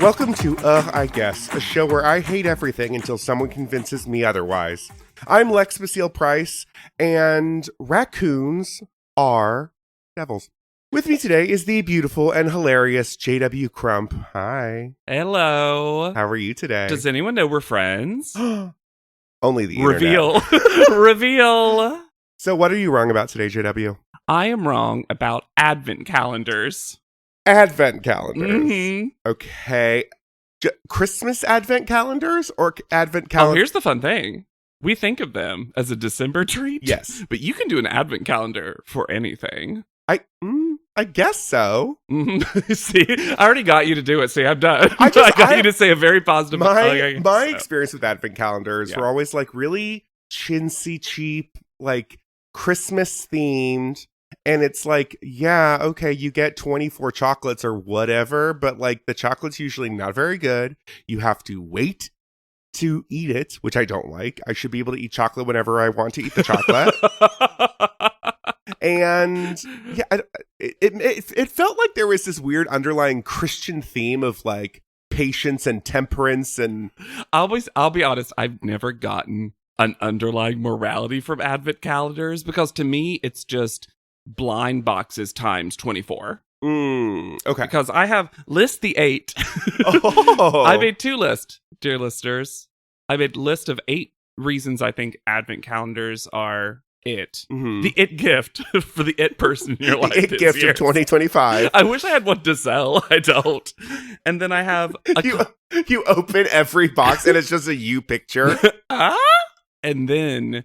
Welcome to I Guess, a show where I hate everything until someone convinces me otherwise. I'm Lex Basile Price, and raccoons are devils. With me today is the beautiful and hilarious JW Crump. Hi. Hello. How are you today? Does anyone know we're friends? Only the Reveal. internet. Reveal. So what are you wrong about today, JW? I am wrong about advent calendars. Advent calendars. Mm-hmm. Okay. Christmas advent calendars or advent calendars? Oh, here's the fun thing. We think of them as a December treat. Yes. But you can do an advent calendar for anything. I guess so. Mm-hmm. See, I already got you to do it. See, I'm done. I got you to say a very positive. My experience with advent calendars were always like really chintzy, cheap, like Christmas themed. And it's like, yeah, okay, you get 24 chocolates or whatever, but like the chocolate's usually not very good. You have to wait to eat it, which I don't like. I should be able to eat chocolate whenever I want to eat the chocolate. And yeah, it felt like there was this weird underlying Christian theme of like patience and temperance. And I'll be honest, I've never gotten an underlying morality from advent calendars because to me, it's just blind boxes times 24. Okay. Because I have list the 8. Oh. I made 2 lists, dear listeners. I made a list of 8 reasons I think advent calendars are it. Mm-hmm. The it gift for the it person in your life. The it gift year. of 2025. I wish I had one to sell. I don't. And then I have you open every box and it's just a you picture. And then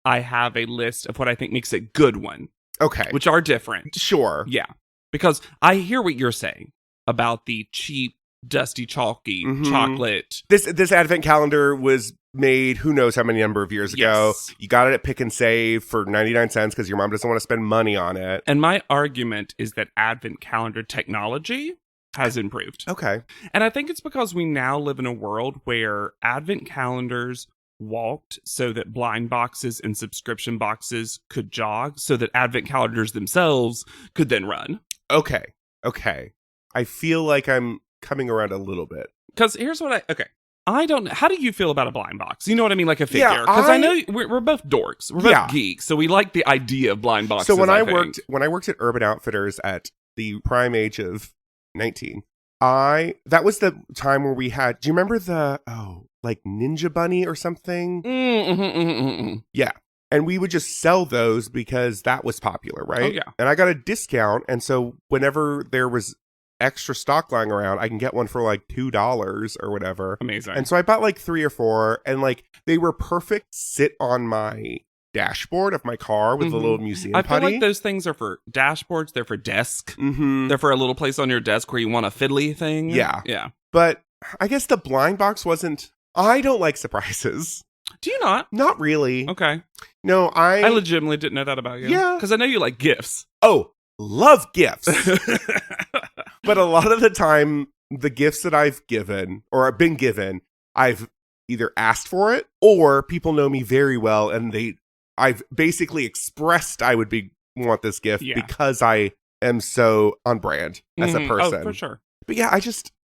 I have a list of what I think makes a good one. Okay. Which are different. Sure. Yeah. Because I hear what you're saying about the cheap, dusty, chalky chocolate. This advent calendar was made who knows how many number of years ago. Yes. You got it at Pick and Save for 99 cents because your mom doesn't want to spend money on it. And my argument is that advent calendar technology has improved. Okay. And I think it's because we now live in a world where advent calendars walked so that blind boxes and subscription boxes could jog so that advent calendars themselves could then run. Okay. I feel like I'm coming around a little bit. Because here's what I don't know. How do you feel about a blind box? You know what I mean? Like a figure. Because I know we're both dorks. We're both geeks. So we like the idea of blind boxes. So when I worked at Urban Outfitters at the prime age of 19, that was the time where we had, do you remember like Ninja Bunny or something? Yeah. And we would just sell those because that was popular, right? Oh, yeah. And I got a discount. And so whenever there was extra stock lying around, I can get one for like $2 or whatever. Amazing. And so I bought like 3 or 4 and like they were perfect sit on my dashboard of my car with a little museum I feel putty. like those things are for dashboards. They're for desk. Mm-hmm. They're for a little place on your desk where you want a fiddly thing. Yeah. Yeah. But I guess the blind box wasn't... I don't like surprises. Do you not? Not really. Okay. No, I legitimately didn't know that about you. Yeah. Because I know you like gifts. Oh, love gifts. But a lot of the time, the gifts that I've given or I've been given, I've either asked for it or people know me very well and I've basically expressed I would want this gift because I am so on brand as a person. Oh, for sure. But yeah,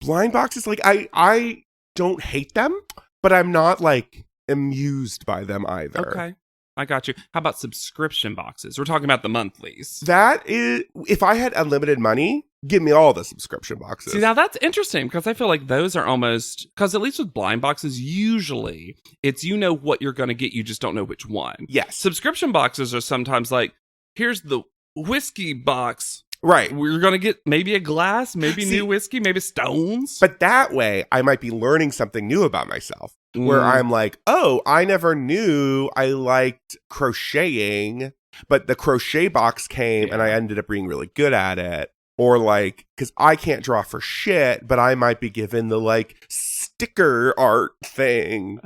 blind boxes, like I don't hate them, but I'm not like amused by them either. Okay. I got you. How about subscription boxes? We're talking about the monthlies. That is, if I had unlimited money, give me all the subscription boxes. See, now that's interesting because I feel like those are almost, because at least with blind boxes, usually it's you know what you're going to get, you just don't know which one. Yes. Subscription boxes are sometimes like, here's the whiskey box. Right. We're going to get maybe a glass, maybe new whiskey, maybe stones. But that way, I might be learning something new about myself. Where I'm like, oh, I never knew I liked crocheting, but the crochet box came and I ended up being really good at it. Or like, because I can't draw for shit, but I might be given the like sticker art thing.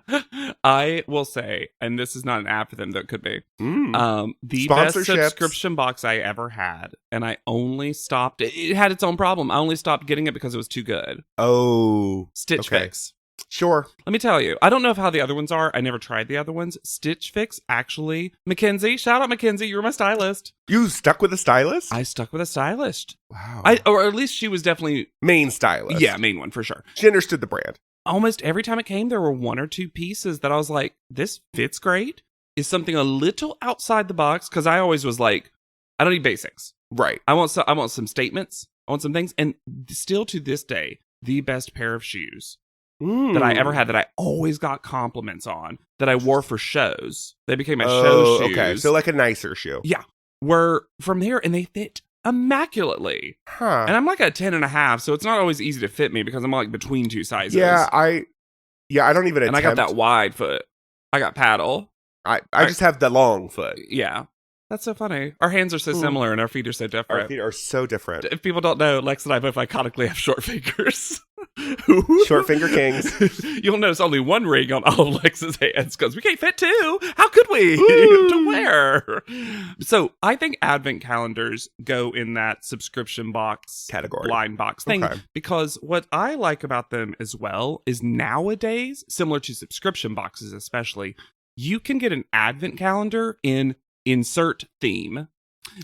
I will say, and this is not an ad for them, though it could be, the best subscription box I ever had, and I only stopped, it had its own problem. I only stopped getting it because it was too good. Oh. Stitch Fix. Sure. Let me tell you, I don't know how the other ones are. I never tried the other ones. Stitch Fix, actually. Mackenzie, shout out Mackenzie. You were my stylist. You stuck with a stylist? I stuck with a stylist. Wow. Or at least she was definitely... Main stylist. Yeah, main one, for sure. She understood the brand. Almost every time it came, there were one or two pieces that I was like, this fits great. Is something a little outside the box, because I always was like, I don't need basics. Right. I want some statements. I want some things. And still to this day, the best pair of shoes that I ever had, that I always got compliments on, that I wore for shows. They became my show shoes. Okay, so like a nicer shoe. Yeah. Were from there, and they fit immaculately. Huh. And I'm like a 10.5, so it's not always easy to fit me because I'm like between two sizes. Yeah, I don't even attempt. And I got that wide foot. I got paddle. I just have the long foot. Yeah. That's so funny. Our hands are so similar and our feet are so different. Our feet are so different. If people don't know, Lex and I both iconically have short fingers. Short finger kings. You'll notice only one ring on all of Lex's hands because we can't fit two. How could we? To wear. So I think advent calendars go in that subscription box category, blind box thing, because what I like about them as well is nowadays, similar to subscription boxes especially, you can get an advent calendar in insert theme.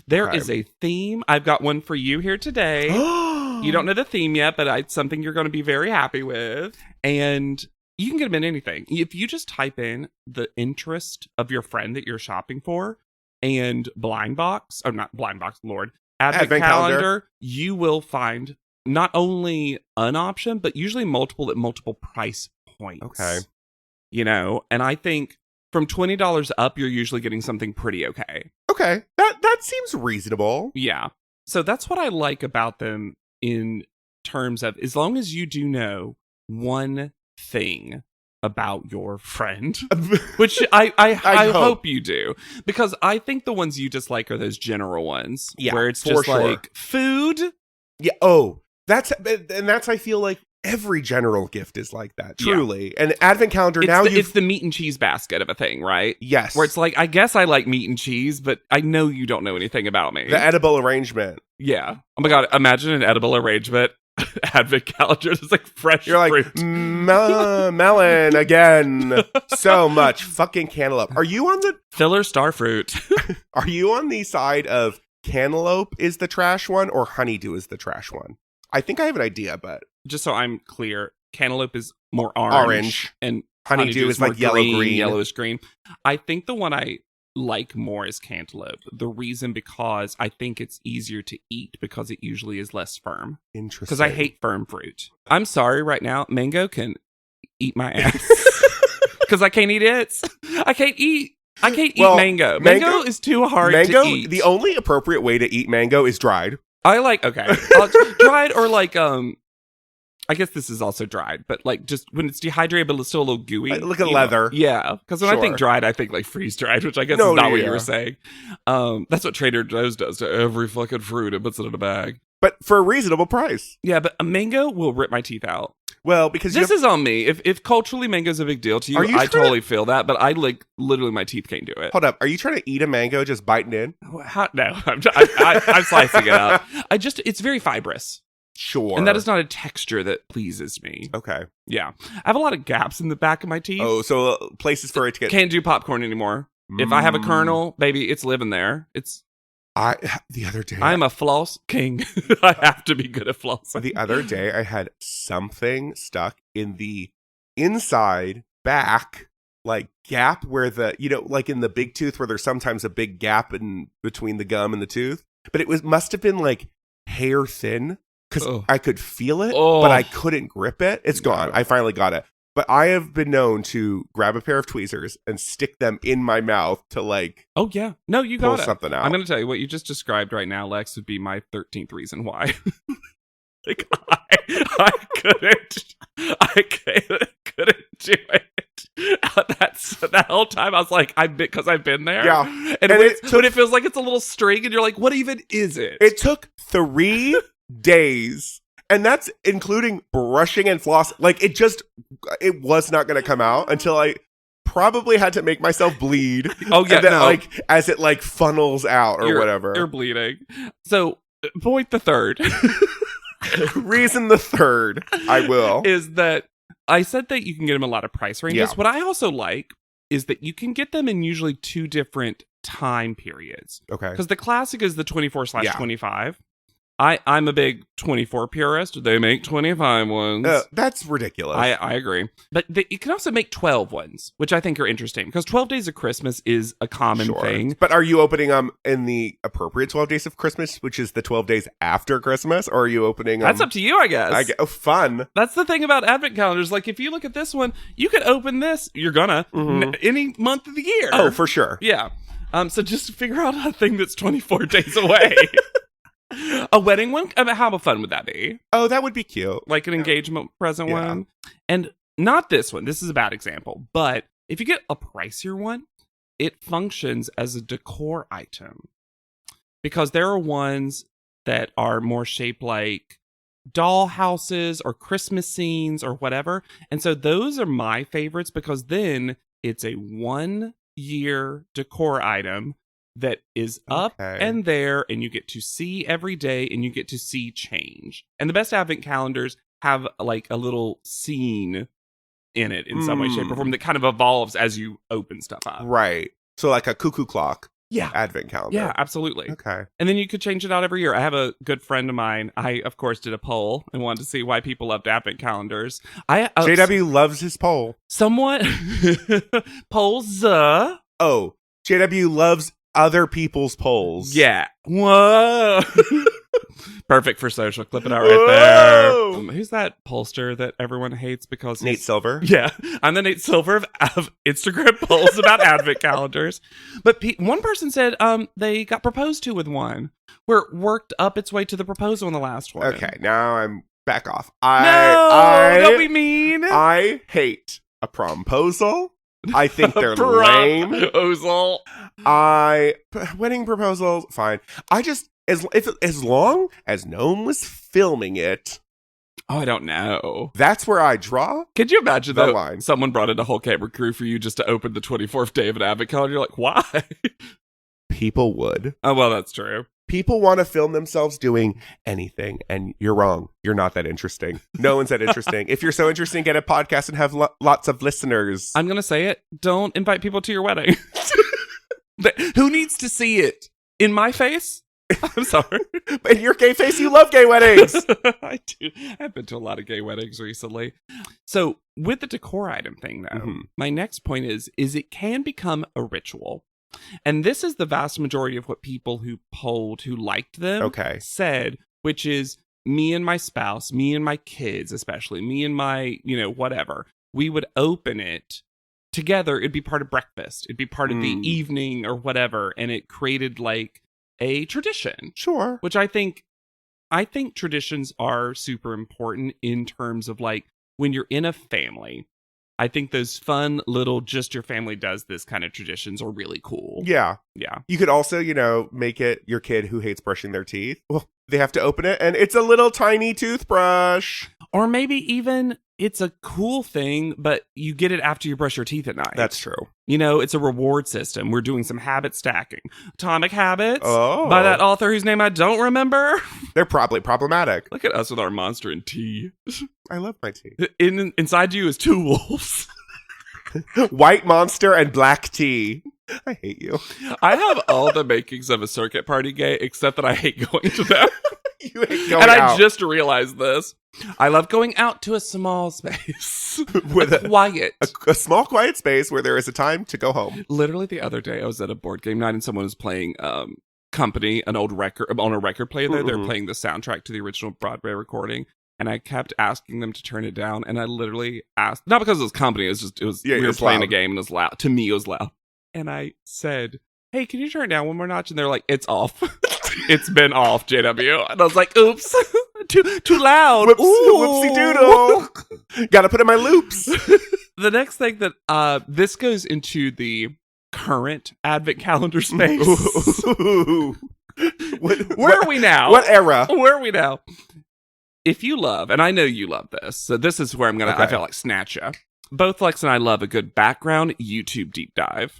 There is a theme. I've got one for you here today. You don't know the theme yet, but it's something you're going to be very happy with. And you can get them in anything. If you just type in the interest of your friend that you're shopping for and blind box, or not blind box, Lord, advent calendar, you will find not only an option, but usually multiple at multiple price points. Okay. You know, and I think from $20 up, you're usually getting something pretty okay. Okay. That seems reasonable. Yeah. So that's what I like about them in terms of, as long as you do know one thing about your friend, which I hope you do, because I think the ones you dislike are those general ones, where it's just like food. Yeah. Oh, that's I feel like every general gift is like that, truly. Yeah. And advent calendar, it's the meat and cheese basket of a thing, right? Yes. Where it's like, I guess I like meat and cheese, but I know you don't know anything about me. The edible arrangement. Yeah. Oh my God, imagine an edible arrangement advent calendar. It's like fresh You're fruit. Like, melon again. So much fucking cantaloupe. Are you on the... Filler starfruit. Are you on the side of cantaloupe is the trash one or honeydew is the trash one? I think I have an idea, but... Just so I'm clear, cantaloupe is more orange. And honeydew is like yellow-green. Yellowish green. I think the one I like more is cantaloupe. The reason because I think it's easier to eat because it usually is less firm. Interesting. Because I hate firm fruit. I'm sorry right now, mango can eat my ass. Because I can't eat it. I can't eat mango. Mango is too hard to eat. The only appropriate way to eat mango is dried. I like, dried or like, I guess this is also dried, but like just when it's dehydrated, but it's still a little gooey. Like a leather. Yeah. Because when I think dried, I think like freeze dried, which I guess is not what you were saying. That's what Trader Joe's does to every fucking fruit. It puts it in a bag. But for a reasonable price. Yeah, but a mango will rip my teeth out. Well, because this is on me. If culturally mango's a big deal to you, I totally feel that, but I like literally my teeth can't do it. Hold up, are you trying to eat a mango just biting in? No, I'm slicing it up. It's very fibrous. Sure. And that is not a texture that pleases me. Okay. Yeah. I have a lot of gaps in the back of my teeth. Oh, so places for it to get... Can't do popcorn anymore. If I have a kernel, baby, it's living there. The other day... I'm a floss king. I have to be good at flossing. The other day, I had something stuck in the inside back, like, gap where like in the big tooth where there's sometimes a big gap in between the gum and the tooth. But it must have been, like, hair thin. Because I could feel it, but I couldn't grip it. It's gone. I finally got it. But I have been known to grab a pair of tweezers and stick them in my mouth to like... Oh, yeah. No, you got pull something out. I'm going to tell you, what you just described right now, Lex, would be my 13th reason why. Like, I couldn't do it. That whole time I was like, because I've been there. Yeah. And when it feels like it's a little string and you're like, what even is it? It took 3 days, and that's including brushing and floss. Like, it was not going to come out until I probably had to make myself bleed. Oh yeah, then, like as it like funnels out or whatever. You're bleeding. So point the third. Reason the third, I will, is that I said that you can get them a lot of price ranges. Yeah. What I also like is that you can get them in usually 2 different time periods. Okay. Because the classic is the 24/25. I'm a big 24 purist. They make 25 ones. That's ridiculous. I agree. But you can also make 12 ones, which I think are interesting. Because 12 Days of Christmas is a common thing. But are you opening them in the appropriate 12 Days of Christmas, which is the 12 days after Christmas? Or are you opening them? That's up to you, I guess. Fun. That's the thing about advent calendars. Like, if you look at this one, you could open this, you're gonna, any month of the year. Oh, for sure. Yeah. So just figure out a thing that's 24 days away. A wedding one? How fun would that be? Oh, that would be cute. Like an engagement present one? And not this one. This is a bad example. But if you get a pricier one, it functions as a decor item. Because there are ones that are more shaped like doll houses or Christmas scenes or whatever. And so those are my favorites because then it's a 1-year decor item that is up and there, and you get to see every day, and you get to see change. And the best advent calendars have like a little scene in it in some way, shape, or form that kind of evolves as you open stuff up. Right. So like a cuckoo clock. Yeah. Advent calendar. Yeah, absolutely. Okay. And then you could change it out every year. I have a good friend of mine. I, of course, did a poll and wanted to see why people loved advent calendars. JW loves his poll. Somewhat. Polls. Oh, JW loves other people's polls. Yeah. Whoa. Perfect for social. Clip it out right there. Who's that pollster that everyone hates because Nate Silver? Yeah. I'm the Nate Silver of Instagram polls about advent calendars. But one person said they got proposed to with one where it worked up its way to the proposal in the last one. Okay, now I'm back off. Don't be mean. I hate a promposal. I think they're lame. Wedding proposals, fine. I just as long as no one was filming it. Oh, I don't know. That's where I draw. Could you imagine the that line. Someone brought in a whole camera crew for you just to open the 24th day of an advent calendar? You're like, why? People would. Oh, well, that's true. People want to film themselves doing anything, and you're wrong. You're not that interesting. No one's that interesting. If you're so interesting, get a podcast and have lots of listeners. I'm going to say it. Don't invite people to your wedding. Who needs to see it? In my face? I'm sorry. In your gay face, you love gay weddings. I do. I've been to a lot of gay weddings recently. So with the decor item thing, though, my next point is it can become a ritual. And this is the vast majority of what people who polled who liked them said, which is me and my spouse, me and my kids, especially me and my, whatever, we would open it together. It'd be part of breakfast. It'd be part of the evening or whatever. And it created like a tradition. Sure. Which I think traditions are super important in terms of like when you're in a family. I think those fun little just your family does this kind of traditions are really cool. Yeah. Yeah. You could also, make it your kid who hates brushing their teeth. Well, they have to open it and it's a little tiny toothbrush. Or maybe even it's a cool thing, but you get it after you brush your teeth at night. That's true. It's a reward system. We're doing some habit stacking. Atomic Habits by that author whose name I don't remember. They're probably problematic. Look at us with our monster and tea. I love my tea. Inside you is 2 wolves. White monster and black tea. I hate you. I have all the makings of a circuit party gay, except that I hate going to them. You hate going and out. I just realized this. I love going out to a small space with quiet. A small, quiet space where there is a time to go home. Literally the other day, I was at a board game night and someone was playing Company, an old record, on a record player there. They're playing the soundtrack to the original Broadway recording. And I kept asking them to turn it down. And I literally asked, not because it was Company, we were playing a game and it was loud. To me, it was loud. And I said, hey, can you turn it down one more notch? And they're like, it's off. It's been off, JW. And I was like, oops, too loud. Whoopsie doodle. Gotta put in my loops. The next thing that this goes into the current advent calendar space. Where are we now? What era? Where are we now? If you love, and I know you love this, so this is where I feel like snatch ya. Both Lex and I love a good background YouTube deep dive.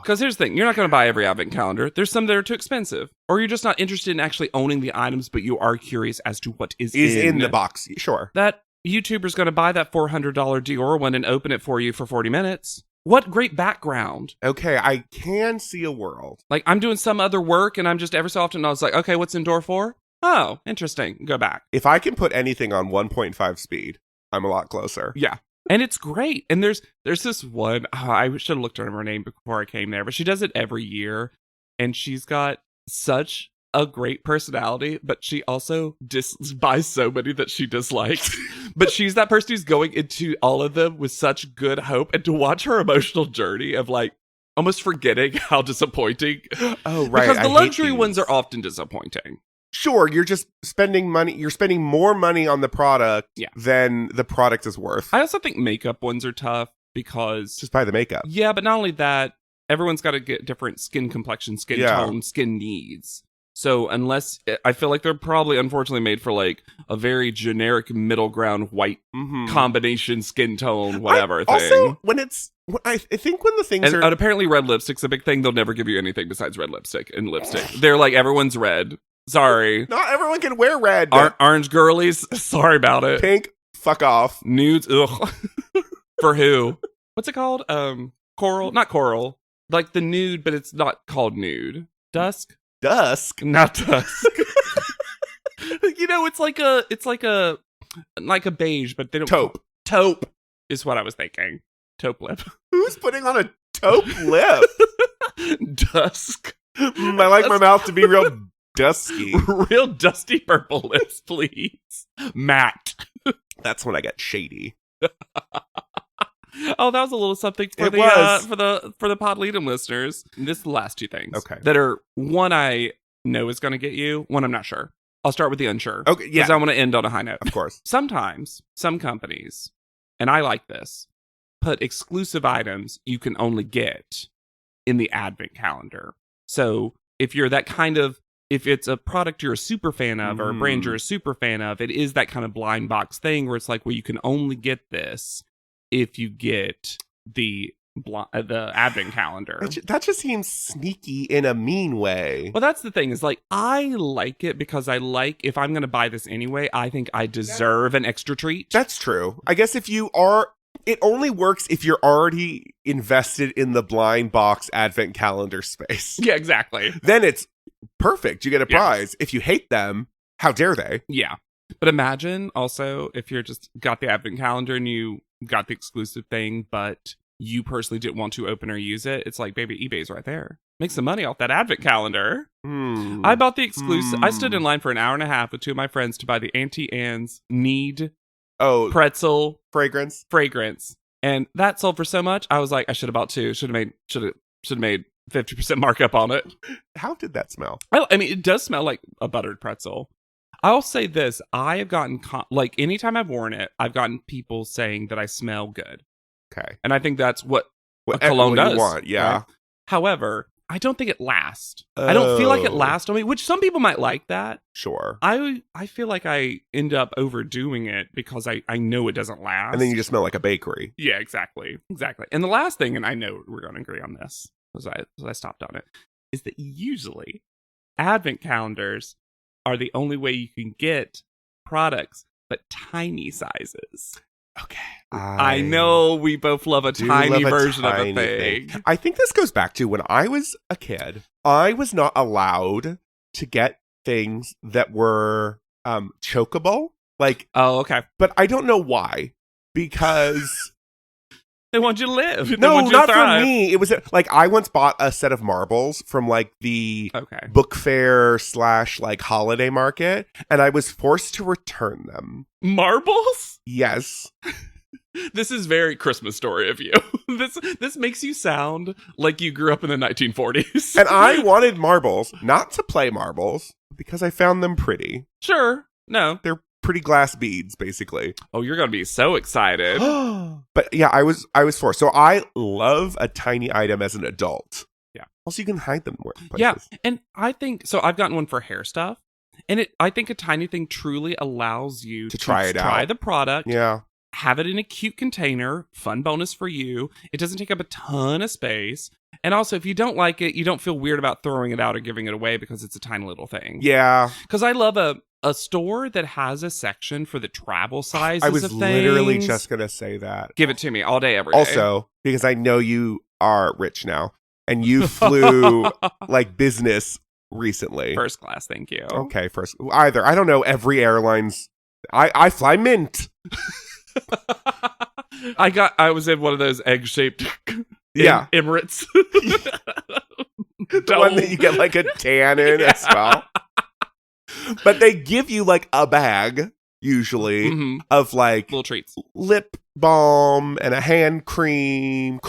Because here's the thing, you're not going to buy every advent calendar. There's some that are too expensive. Or you're just not interested in actually owning the items, but you are curious as to what is in the box. Sure. That YouTuber's going to buy that $400 Dior one and open it for you for 40 minutes? What great background. Okay, I can see a world. Like, I'm doing some other work, and I'm just every so often, I was like, okay, what's indoor for? Oh, interesting. Go back. If I can put anything on 1.5 speed, I'm a lot closer. Yeah. And it's great. And there's this one, I should have looked at her name before I came there, but she does it every year. And she's got such a great personality, but she also buys so many that she dislikes. But she's that person who's going into all of them with such good hope. And to watch her emotional journey of like almost forgetting how disappointing. Oh, right. Because the luxury ones are often disappointing. Sure, you're just spending money. You're spending more money on the product than the product is worth. I also think makeup ones are tough because... Just buy the makeup. Yeah, but not only that, everyone's got to get different skin complexion, skin tone, skin needs. So unless... I feel like they're probably, unfortunately, made for like a very generic middle ground white combination skin tone, whatever thing. Also, when it's... I think when the things and apparently red lipstick's a big thing. They'll never give you anything besides red lipstick and lipstick. They're like, everyone's red. Sorry. Not everyone can wear red. Orange girlies, sorry about it. Pink, fuck off. Nudes, ugh. For who? What's it called? Coral? Not coral. Like the nude, but it's not called nude. Dusk? Dusk? Not dusk. You know, it's like a beige, but they don't. Taupe. Taupe is what I was thinking. Taupe lip. Who's putting on a taupe lip? Dusk. I like my mouth to be real dusky. Real dusty purple lips, please. Matte. That's when I get shady. Oh, that was a little something for the Pod Lead'em listeners. This is the last two things. Okay. That are one I know is going to get you, one I'm not sure. I'll start with the unsure. Okay, yeah. Because I want to end on a high note. Of course. Sometimes, some companies, and I like this, put exclusive items you can only get in the advent calendar. So if you're that kind of, if it's a product you're a super fan of or a brand you're a super fan of, it is that kind of blind box thing where it's like, well, you can only get this if you get the advent calendar. That just seems sneaky in a mean way. Well, that's the thing is like, I like it because I like, if I'm going to buy this anyway, I think I deserve an extra treat. That's true. I guess if you are, it only works if you're already invested in the blind box advent calendar space. Yeah, exactly. Then it's perfect. You get a prize. If you hate them, how dare they? Yeah. But imagine also if you're just got the advent calendar and you got the exclusive thing, but you personally didn't want to open or use it. It's like, baby, eBay's right there. Make some money off that advent calendar. I bought the exclusive. I stood in line for an hour and a half with two of my friends to buy the Auntie Anne's Need pretzel fragrance. And that sold for so much. I was like, I should have bought two. Should have made 50% markup on it. How did that smell? I mean, it does smell like a buttered pretzel. I'll say this. I have gotten, like, anytime I've worn it, I've gotten people saying that I smell good. Okay. And I think that's what a cologne does. You want, yeah. Right? However, I don't think it lasts. I don't feel like it lasts on me, which some people might like that. Sure. I feel like I end up overdoing it because I know it doesn't last. And then you just smell like a bakery. Yeah, exactly. And the last thing, and I know we're going to agree on this, as I stopped on it, is that usually advent calendars are the only way you can get products, but tiny sizes. Okay. I know we both love a tiny version of a thing. I think this goes back to when I was a kid. I was not allowed to get things that were chokeable. Like, oh, okay. But I don't know why. Because they want you to live. No, not for me. It was like I once bought a set of marbles from like the book fair / like holiday market, and I was forced to return them. Marbles? Yes. This is very Christmas Story of you. This makes you sound like you grew up in the 1940s. And I wanted marbles, not to play marbles, because I found them pretty. Sure. No. They're pretty glass beads, basically. Oh, you're going to be so excited. But yeah, I was forced. So I love a tiny item as an adult. Yeah. Also, you can hide them more places. Yeah. And I think, so I've gotten one for hair stuff. And I think a tiny thing truly allows you to try the product. Yeah. Have it in a cute container. Fun bonus for you. It doesn't take up a ton of space. And also, if you don't like it, you don't feel weird about throwing it out or giving it away because it's a tiny little thing. Yeah. Because I love a a store that has a section for the travel sizes I was of literally things. just going to say that. Give it to me all day, every day. Also, because I know you are rich now and you flew like business recently. First class, thank you. Okay, first. Either. I don't know every airline's. I fly Mint. I was in one of those egg-shaped Emirates. The one that you get like a tan in as well. But they give you like a bag, usually, of like little treats. Lip balm and a hand creme,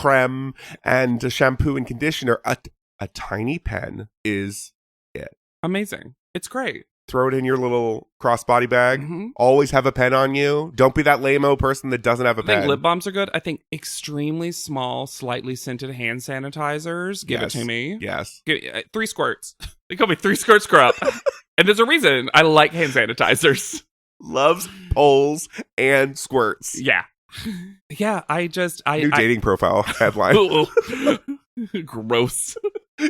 and a shampoo and conditioner. A tiny pen is it. Amazing. It's great. Throw it in your little crossbody bag. Always have a pen on you. Don't be that lame-o person that doesn't have a pen. I think lip balms are good. I think extremely small, slightly scented hand sanitizers. Give it to me. Yes. 3 squirts. They call me 3 squirts Crump. And there's a reason I like hand sanitizers. Loves poles and squirts. Yeah. Yeah, New dating profile headline. Gross.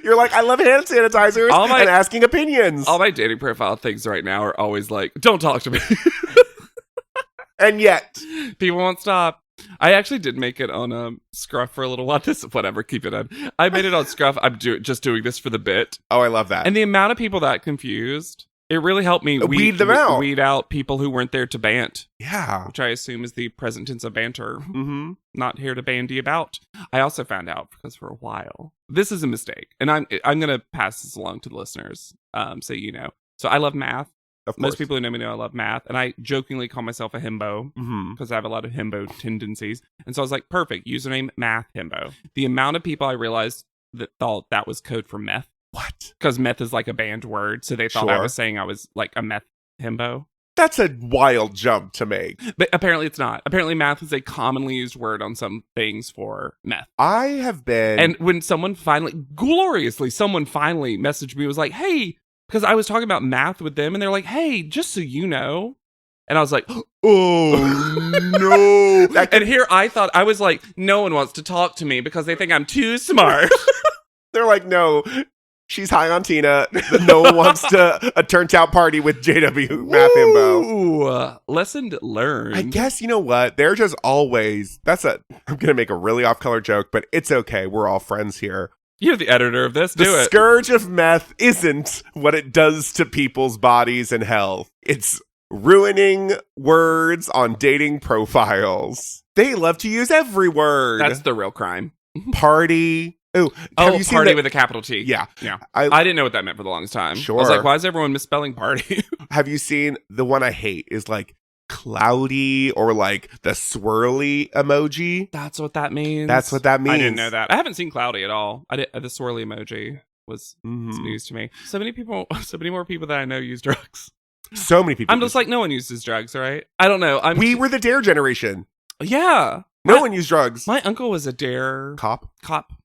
You're like, I love hand sanitizers and asking opinions. All my dating profile things right now are always like, don't talk to me. And yet. People won't stop. I actually did make it on Scruff for a little while. Whatever, keep it on. I made it on Scruff. I'm just doing this for the bit. Oh, I love that. And the amount of people that confused, it really helped me weed them out. Weed out people who weren't there to bant. Yeah. Which I assume is the present tense of banter. Not here to bandy about. I also found out, because for a while, this is a mistake. And I'm going to pass this along to the listeners, so you know. So I love math. Most people who know me know I love math. And I jokingly call myself a himbo, because I have a lot of himbo tendencies. And so I was like, perfect, username math himbo. The amount of people I realized that thought that was code for meth. What? Because meth is like a banned word, so they thought I was saying I was like a meth himbo. That's a wild jump to make. But apparently it's not. Apparently math is a commonly used word on some things for meth. I have been... And when someone finally messaged me, was like, hey, because I was talking about math with them, and they're like, hey, just so you know. And I was like, oh, no. And here I thought, I was like, no one wants to talk to me because they think I'm too smart. They're like, no, she's high on Tina. No one wants a turned out party with JW Math Himbo. Lesson learned. I guess, you know what? They're just always, I'm going to make a really off-color joke, but it's okay. We're all friends here. You're the editor of this. Do it. The scourge of meth isn't what it does to people's bodies and health. It's ruining words on dating profiles. They love to use every word. That's the real crime. Party. Have you seen party with a capital T. Yeah. I didn't know what that meant for the longest time. Sure. I was like, why is everyone misspelling party? Have you seen the one I hate is like cloudy or like the swirly emoji? That's what that means. That's what that means. I didn't know that. I haven't seen cloudy at all. The swirly emoji was news to me. So many more people that I know use drugs. So many people. I'm just like, no one uses drugs, right? I don't know. We were the Dare generation. Yeah. No one used drugs. My uncle was a Dare cop.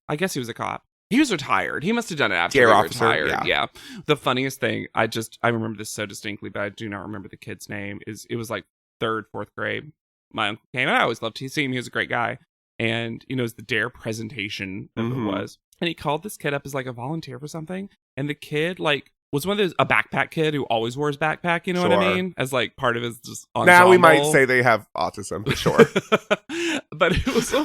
I guess he was a cop. He was retired. He must have done it after Dare he officer, retired. Yeah. The funniest thing, I remember this so distinctly, but I do not remember the kid's name. It was like 3rd, 4th grade. My uncle came, and I always loved to see him. He was a great guy. And, it was the Dare presentation of it was. And he called this kid up as like a volunteer for something. And the kid was one of a backpack kid who always wears backpack, you know what I mean? As like part of his just ensemble. Now we might say they have autism, but sure. But it was a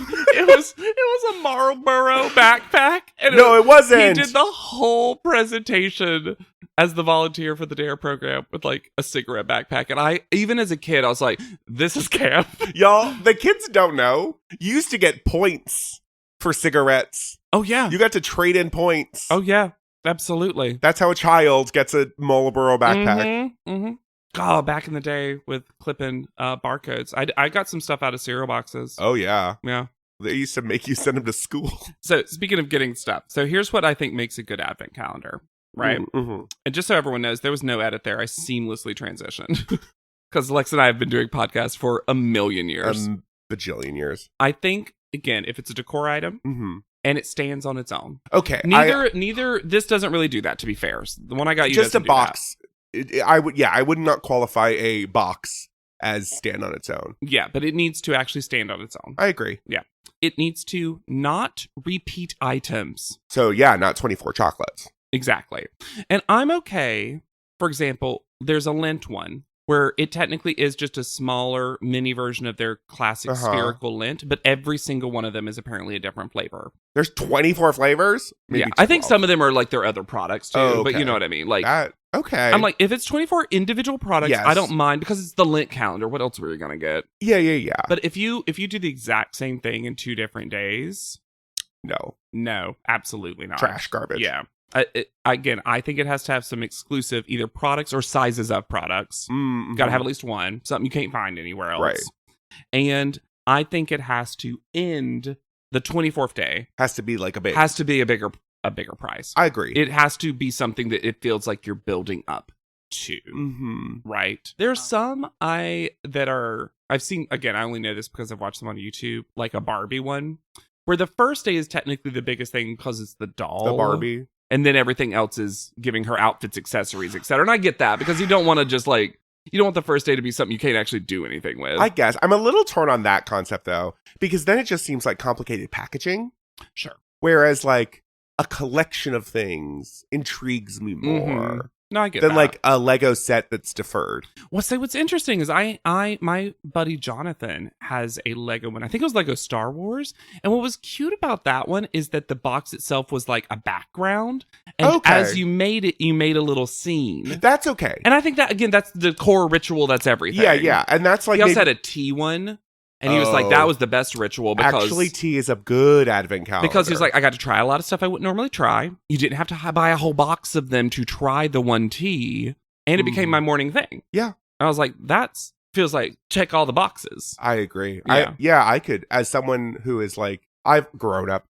Marlboro backpack. And it wasn't. He did the whole presentation as the volunteer for the Dare program with like a cigarette backpack. And even as a kid, I was like, this is camp. Y'all, the kids don't know. You used to get points for cigarettes. Oh, yeah. You got to trade in points. Oh, yeah. Absolutely. That's how a child gets a Marlboro backpack. Oh, back in the day with clipping barcodes. I got some stuff out of cereal boxes. Oh, yeah. Yeah. They used to make you send them to school. So speaking of getting stuff. So here's what I think makes a good advent calendar, right? And just so everyone knows, there was no edit there. I seamlessly transitioned. Because Lex and I have been doing podcasts for a million years. Bajillion years. I think, again, if it's a decor item... And it stands on its own. Okay. Neither. This doesn't really do that. To be fair, the one I got you just a box. I would not qualify a box as stand on its own. Yeah, but it needs to actually stand on its own. I agree. Yeah, it needs to not repeat items. So yeah, not 24 chocolates. Exactly. And I'm okay for example, there's a Lindt one where it technically is just a smaller mini version of their classic spherical Lindt, but every single one of them is apparently a different flavor. There's 24 flavors? Maybe 12. I think some of them are like their other products too, but you know what I mean. Like that, okay. I'm like, if it's 24 individual products, I don't mind because it's the Lindt calendar. What else were you gonna get? Yeah. But if you do the exact same thing in 2 different days, no, absolutely not. Trash, garbage. Yeah. Again, I think it has to have some exclusive either products or sizes of products. Got to have at least one, something you can't find anywhere else. Right. And I think it has to end the 24th day. Has to be like a bigger price. I agree. It has to be something that it feels like you're building up to. Right. There's some I've seen, again, I only know this because I've watched them on YouTube, like a Barbie one, where the first day is technically the biggest thing because it's the doll. The Barbie. And then everything else is giving her outfits, accessories, etc. And I get that because you don't want to just like, you don't want the first day to be something you can't actually do anything with. I guess. I'm a little torn on that concept though, because then it just seems like complicated packaging. Sure. Whereas like a collection of things intrigues me more. No, I get than that. like a Lego set that's deferred. What's interesting is my buddy Jonathan has a Lego one. I think it was Lego Star Wars. And what was cute about that one is that the box itself was like a background. And as you made it, you made a little scene. That's okay. And I think that, again, that's the core ritual. That's everything. Yeah. And that's like... He also had a tea one. And he was like, that was the best ritual because... Actually, tea is a good advent calendar. Because he was like, I got to try a lot of stuff I wouldn't normally try. You didn't have to buy a whole box of them to try the one tea. And it became my morning thing. Yeah. And I was like, feels like check all the boxes. I agree. Yeah. I could, as someone who is like, I've grown up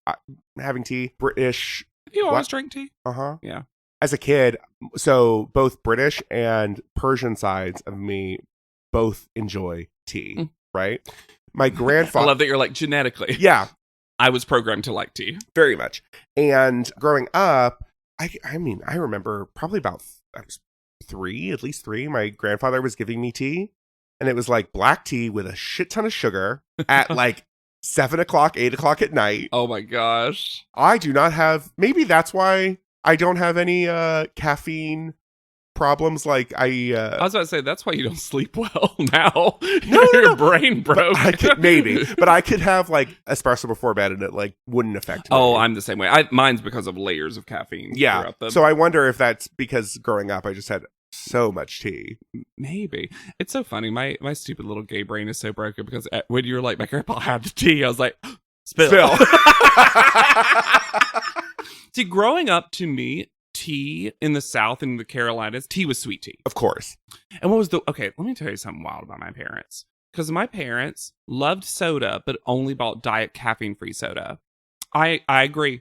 having tea, British... You always drink tea? Uh-huh. Yeah. As a kid, so both British and Persian sides of me both enjoy tea, right? My grandfather... I love that you're like, genetically. Yeah. I was programmed to like tea. Very much. And growing up, I mean, I remember probably about at least three, my grandfather was giving me tea. And it was like black tea with a shit ton of sugar at like 7 o'clock, 8 o'clock at night. Oh my gosh. I do not have... Maybe that's why I don't have any caffeine problems. Like I was about to say, that's why you don't sleep well now. No. Your brain broke. But I could have like espresso before bed and it like wouldn't affect me. Oh, I'm the same way. Mine's because of layers of caffeine. Yeah. So I wonder if that's because growing up I just had so much tea. Maybe. It's so funny. My stupid little gay brain is so broken because when you were like, my grandpa had the tea, I was like, spill. See, growing up, to me, tea in the South, in the Carolinas, tea was sweet tea. Of course. And what was okay, let me tell you something wild about my parents. Because my parents loved soda, but only bought diet caffeine-free soda. I agree.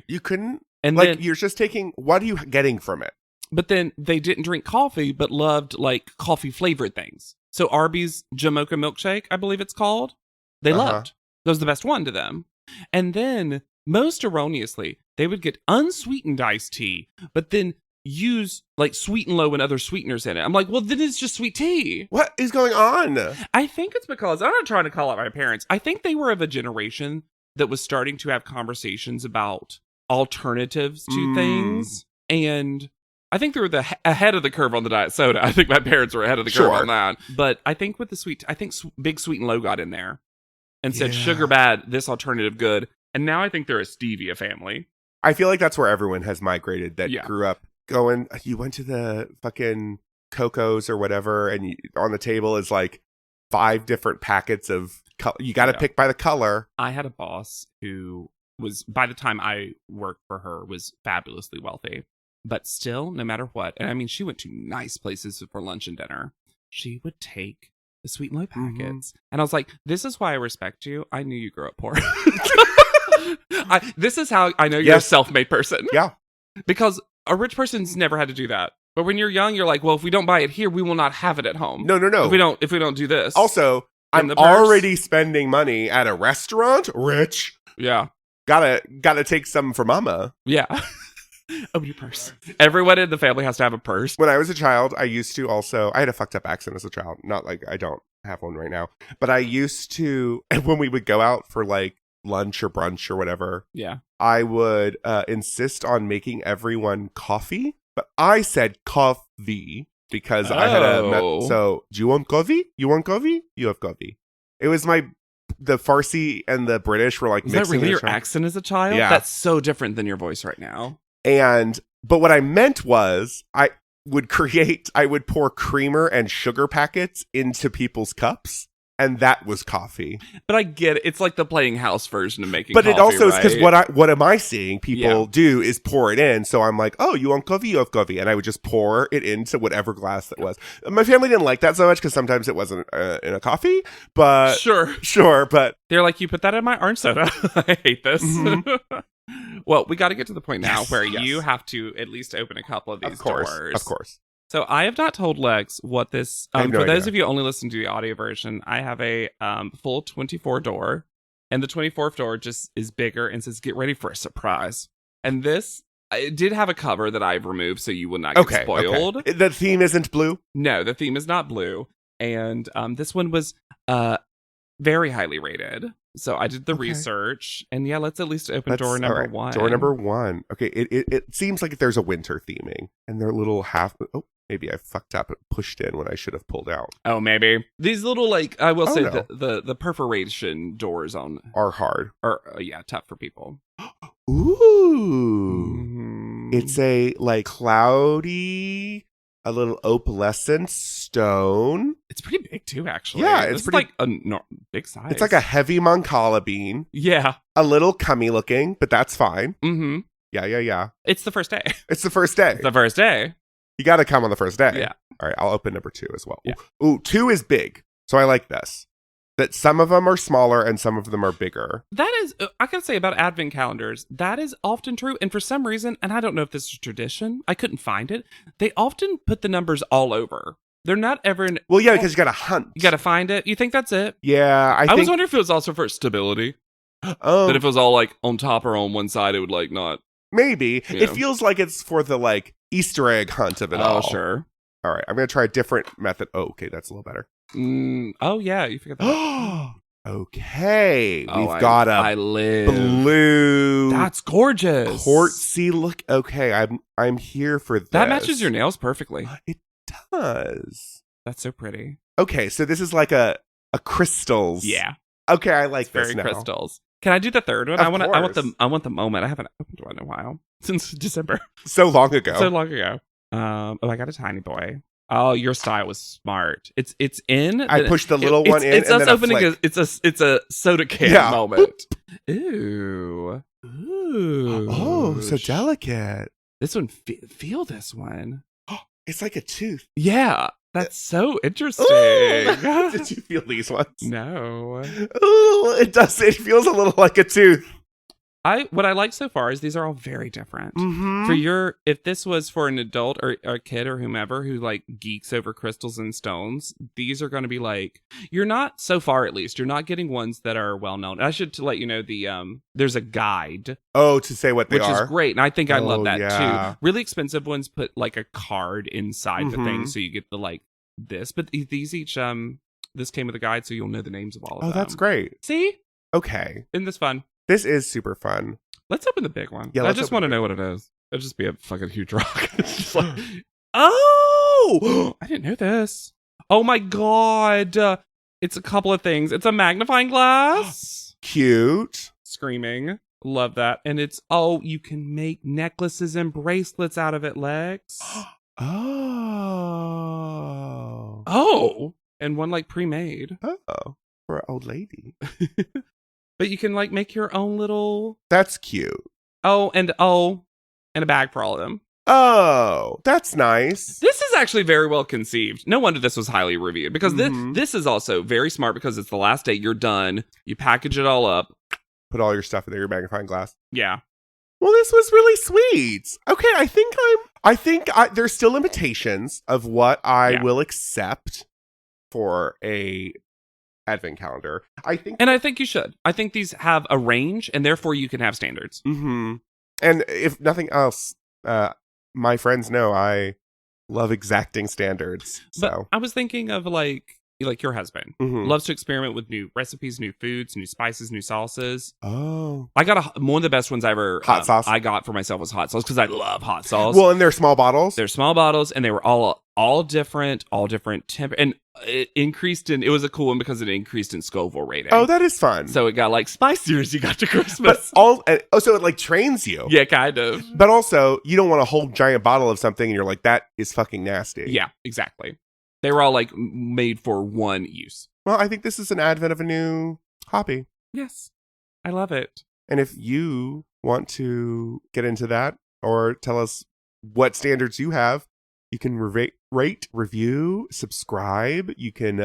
You couldn't? And like, then, you're just taking... What are you getting from it? But then they didn't drink coffee, but loved, like, coffee-flavored things. So Arby's Jamocha milkshake, I believe it's called, they loved. That was the best one to them. And then, most erroneously, they would get unsweetened iced tea, but then use like Sweet and Low and other sweeteners in it. I'm like, well, then it's just sweet tea. What is going on? I think it's because, I'm not trying to call out my parents, I think they were of a generation that was starting to have conversations about alternatives to things. And I think they were ahead of the curve on the diet soda. I think my parents were ahead of the curve on that. But I think with the I think Big Sweet and Low got in there and said, sugar bad, this alternative good. And now I think they're a stevia family. I feel like that's where everyone has migrated that grew up going, you went to the fucking Coco's or whatever, and on the table is like 5 different packets of, you got to pick by the color. I had a boss who was, by the time I worked for her, was fabulously wealthy. But still, no matter what, and I mean, she went to nice places for lunch and dinner, she would take the Sweet and Low packets. And I was like, this is why I respect you. I knew you grew up poor. This is how I know you're a self-made person. Yeah. Because a rich person's never had to do that. But when you're young, you're like, well, if we don't buy it here, we will not have it at home. No. If we don't do this. Also, I'm already spending money at a restaurant. Rich. Yeah. Gotta take some for mama. Yeah. Open your purse. Everyone in the family has to have a purse. When I was a child, I used to also, I had a fucked up accent as a child. Not like I don't have one right now. But I used to, when we would go out for like lunch or brunch or whatever, I would insist on making everyone coffee, but I said because I had so do you want coffee? You want coffee? You have coffee. It was the Farsi and the British were like Is mixing. that really your accent as a child? Yeah. That's so different than your voice right now. But what I meant was I would pour creamer and sugar packets into people's cups, and that was coffee. But I get it. It's like the playing house version of making coffee. But it also right? is because what am I seeing people do is pour it in. So I'm like, oh, you want coffee? You have coffee. And I would just pour it into whatever glass it was. My family didn't like that so much because sometimes it wasn't in a coffee. But sure. But they're like, you put that in my orange soda. I hate this. Mm-hmm. Well, we got to get to the point now where you have to at least open a couple of these doors. Of course. So I have not told Lex what this. For those of you only listening to the audio version, I have a full 24 door, and the 24th door just is bigger and says, "Get ready for a surprise." And this, it did have a cover that I've removed, so you will not get spoiled. Okay. The theme isn't blue. No, the theme is not blue, and this one was very highly rated. So I did the research, and let's at least open door number one. Door number one. Okay, it seems like there's a winter theming, and they're little half. Oh, maybe I fucked up and pushed in when I should have pulled out. Oh, maybe these little I will say the perforation doors are hard. Or tough for people. Ooh, it's a cloudy. A little opalescent stone. It's pretty big too, actually. Yeah, it's pretty a big size. It's like a heavy Mancala bean. Yeah, a little cummy looking, but that's fine. Mm-hmm. Yeah. It's the first day. It's the first day. You got to come on the first day. Yeah. All right, I'll open number 2 as well. Yeah. Ooh, 2 is big, so I like this. That some of them are smaller and some of them are bigger. That is, I can say about advent calendars, that is often true. And for some reason, and I don't know if this is tradition, I couldn't find it, they often put the numbers all over. They're not ever Well, yeah, because you got to hunt. You got to find it. You think that's it? Yeah, I was wondering if it was also for stability. That if it was all on top or on one side, it would not. Maybe. It feels like it's for the Easter egg hunt of it all. Oh, sure. All right, I'm going to try a different method. Oh, okay, that's a little better. Oh, yeah, you forgot that. Okay, we've got a blue. That's gorgeous. Quartzy look. Okay, I'm here for this. That matches your nails perfectly. It does. That's so pretty. Okay, so this is like a crystals. Yeah. Okay, I like this very now. Crystals. Can I do the third one? I want the moment. I haven't opened one in a while since December. So long ago. I got a tiny boy. Oh, your style was smart. It's in. I pushed the little one in. It's and us then opening. It's a soda can moment. Ooh. Oh, so delicate. This one. Feel this one. It's like a tooth. Yeah, that's so interesting. Did you feel these ones? No. Ooh, it does. It feels a little like a tooth. What I like so far is these are all very different. Mm-hmm. If this was for an adult or a kid or whomever who geeks over crystals and stones, these are going to be you're not, so far at least, you're not getting ones that are well known. I should let you know there's a guide. Oh, to say what they are. Which is great. And I think I love that too. Really expensive ones put a card inside the thing so you get the this. But these each, this came with a guide so you'll know the names of all of them. Oh, that's great. See? Okay. Isn't this fun? This is super fun. Let's open the big one. Yeah, I just want to know what it is. It'll just be a fucking huge rock. It's just oh! I didn't know this. Oh my god. It's a couple of things. It's a magnifying glass. Cute. Screaming. Love that. And you can make necklaces and bracelets out of it, Lex. Oh. And one pre-made. Oh. For an old lady. But you can make your own little. That's cute. And a bag for all of them. Oh, that's nice. This is actually very well conceived. No wonder this was highly reviewed because this is also very smart because it's the last day. You're done. You package it all up. Put all your stuff in your magnifying glass. Yeah. Well, this was really sweet. Okay, I think there's still limitations of what I will accept for a advent calendar. I think you should. I think these have a range, and therefore you can have standards. Mm-hmm. And if nothing else, my friends know I love exacting standards. So but I was thinking of like your husband, loves to experiment with new recipes, new foods, new spices, new sauces. Oh. I got one of the best ones I ever hot sauce. I got for myself was hot sauce because I love hot sauce. Well, and they're small bottles. They're small bottles, and they were all different temp, and it increased in. It was a cool one because it increased in Scoville rating. Oh, that is fun. So it got like spicier as you got to Christmas. But so it like trains you. Yeah, kind of. But also, you don't want a whole giant bottle of something, and you're like, that is fucking nasty. Yeah, exactly. They were all like made for one use. Well, I think this is an advent of a new hobby. Yes, I love it. And if you want to get into that or tell us what standards you have, you can rate, review, subscribe. You can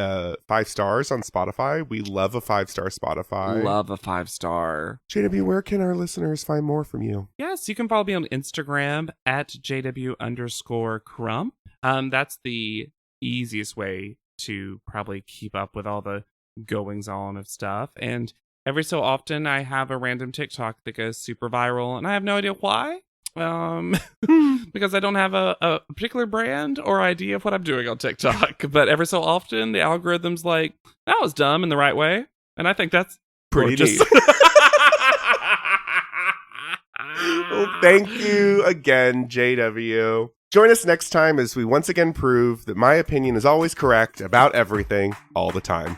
5 stars on Spotify. We love a 5-star Spotify. Love a 5-star. JW, where can our listeners find more from you? Yes, you can follow me on Instagram at JW_Crump. That's the easiest way to probably keep up with all the goings on of stuff. And every so often I have a random TikTok that goes super viral, and I have no idea why. Because I don't have a particular brand or idea of what I'm doing on TikTok. But every so often the algorithm's like, that was dumb in the right way. And I think that's pretty neat. Well, thank you again, JW. Join us next time as we once again prove that my opinion is always correct about everything all the time.